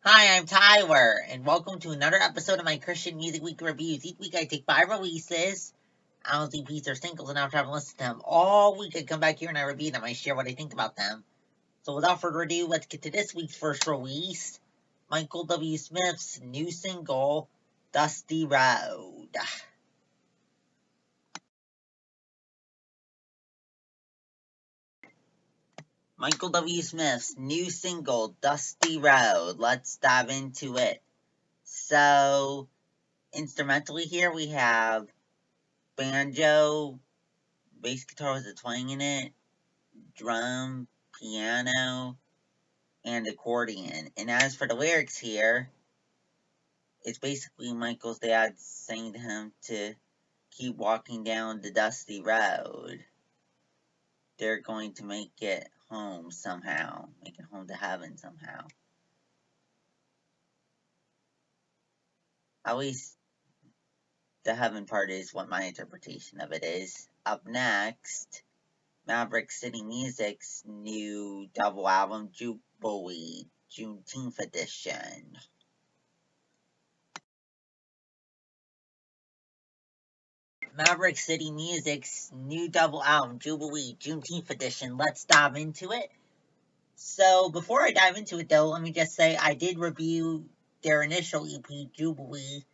Hi, I'm Tyler, and welcome to another episode of my Christian Music Week reviews. Each week I take 5 releases, albums, EPs, or singles, and after I've listened to them all week, I come back here and I review them. I share what I think about them. So without further ado, let's get to this week's first release, Michael W. Smith's new single, Dusty Road. Michael W. Smith's new single, Dusty Road. Let's dive into it. So, instrumentally here we have banjo, bass guitar with a twang in it, drum, piano, and accordion. And as for the lyrics here, it's basically Michael's dad saying to him to keep walking down the dusty road. They're going to make it home somehow, make it home to heaven somehow. At least the heaven part is what my interpretation of it is. Up next, Maverick City Music's new double album, Jubilee, Juneteenth edition. Maverick City Music's new double album, Jubilee, Juneteenth edition. Let's dive into it. So, before I dive into it though, let me just say I did review their initial EP, Jubilee,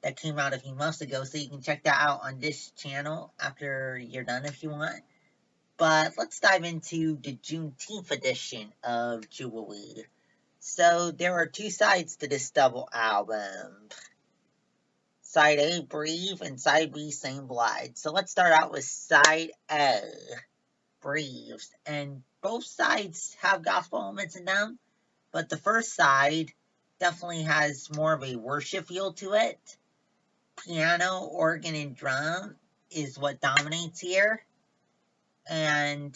that came out a few months ago, so you can check that out on this channel after you're done if you want. But let's dive into the Juneteenth edition of Jubilee. So, there are two sides to this double album. Side A, Breathe, and Side B, Same Blood. So let's start out with Side A, Breathe. And both sides have gospel elements in them, but the first side definitely has more of a worship feel to it. Piano, organ, and drum is what dominates here. And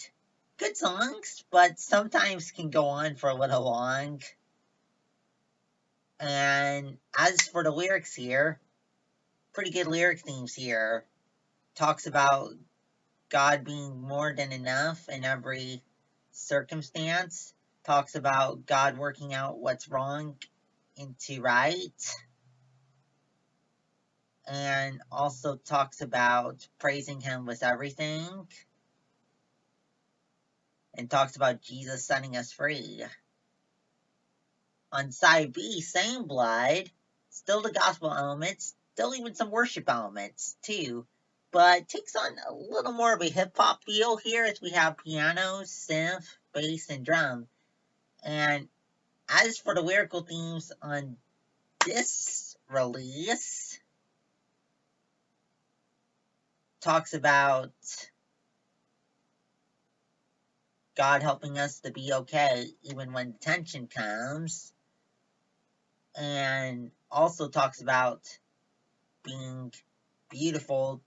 good songs, but sometimes can go on for a little long. And as for the lyrics here, pretty good lyric themes here. Talks about God being more than enough in every circumstance. Talks about God working out what's wrong into right. And also talks about praising Him with everything. And talks about Jesus setting us free. On side B, Same Blood, still the gospel elements, still even some worship elements too, but takes on a little more of a hip-hop feel here as we have piano, synth, bass, and drum. And as for the lyrical themes on this release, talks about God helping us to be okay even when tension comes, and also talks about being beautiful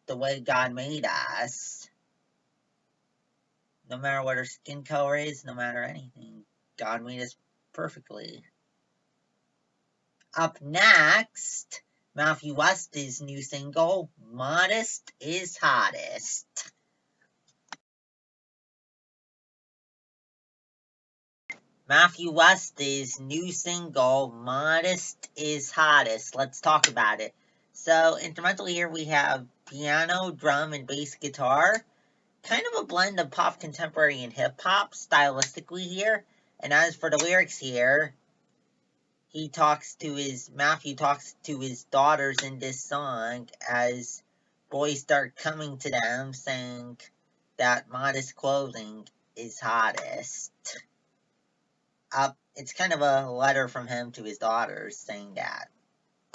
the way God made us. No matter what our skin color is, no matter anything, God made us perfectly. Up next, Matthew West's new single, Modest is Hottest. Matthew West's new single, Modest is Hottest. Let's talk about it. So, instrumentally here we have piano, drum, and bass guitar. Kind of a blend of pop contemporary and hip-hop stylistically here. And as for the lyrics here, Matthew talks to his daughters in this song as boys start coming to them saying that modest clothing is hottest. It's kind of a letter from him to his daughters saying that.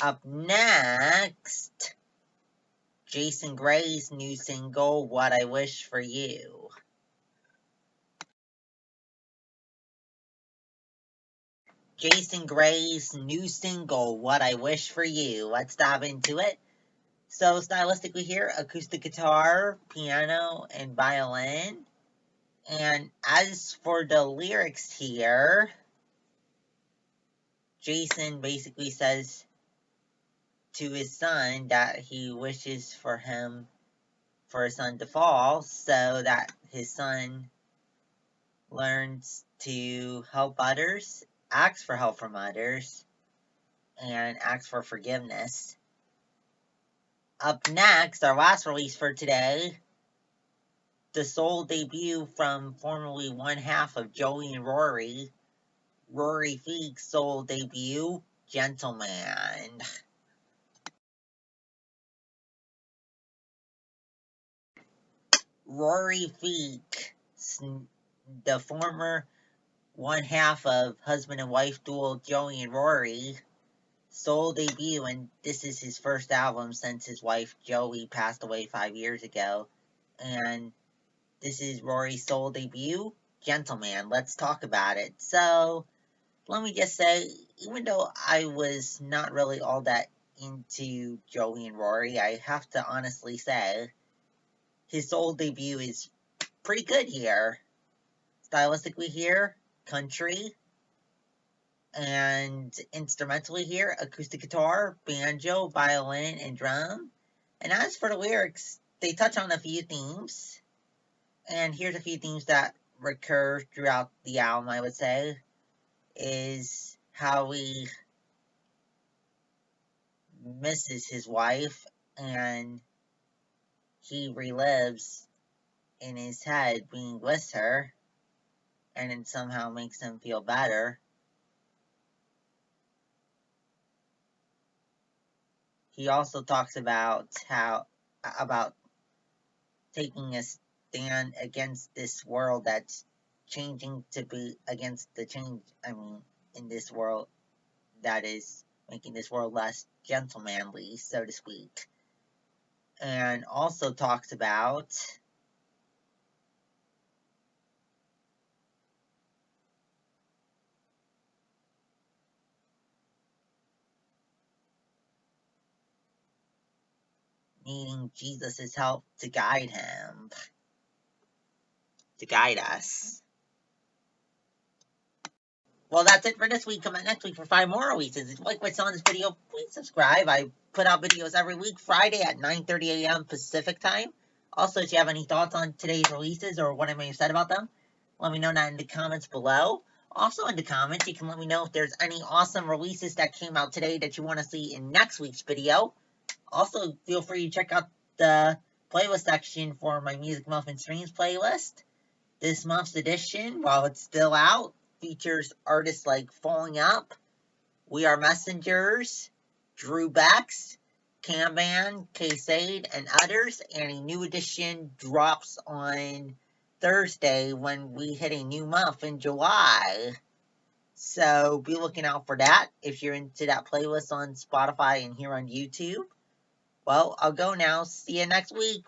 Up next, Jason Gray's new single, What I Wish for You. Jason Gray's new single, What I Wish for You. Let's dive into it. So, stylistically here, acoustic guitar, piano, and violin. And as for the lyrics here, Jason basically says to his son that he wishes for his son to fall so that his son learns to help others ask for help from others, and ask for forgiveness. Up next, our last release for today, the sole debut from formerly one half of Joey and Rory Feek's sole debut, Gentleman. Rory Feek, the former one half of husband and wife duo Joey and Rory, sole debut, and this is his first album since his wife Joey passed away 5 years ago. And this is Rory's sole debut, Gentleman. Let's talk about it. So, let me just say, even though I was not really all that into Joey and Rory, I have to honestly say, his sole debut is pretty good here. Stylistically here, country, and instrumentally here, acoustic guitar, banjo, violin, and drum. And as for the lyrics, they touch on a few themes. And here's a few themes that recur throughout the album, I would say, is how he misses his wife and he relives in his head being with her, and it somehow makes him feel better. He also talks about about taking a stand against this world that's changing to be against the change, in this world that is making this world less gentlemanly, so to speak. And also talks about needing Jesus' help to guide him, to guide us. Well, that's it for this week. Come back next week for 5 more releases. If you like what I saw in this video, please subscribe. I put out videos every week, Friday at 9:30 a.m. Pacific time. Also, if you have any thoughts on today's releases or what I may have said about them, let me know that in the comments below. Also in the comments, you can let me know if there's any awesome releases that came out today that you want to see in next week's video. Also, feel free to check out the playlist section for my Music Muffin Streams playlist. This month's edition, while it's still out, features artists like Falling Up, We Are Messengers, Drew Becks, Camban, K-Sade, and others, and a new edition drops on Thursday when we hit a new month in July. So be looking out for that if you're into that playlist on Spotify and here on YouTube. Well, I'll go now. See you next week.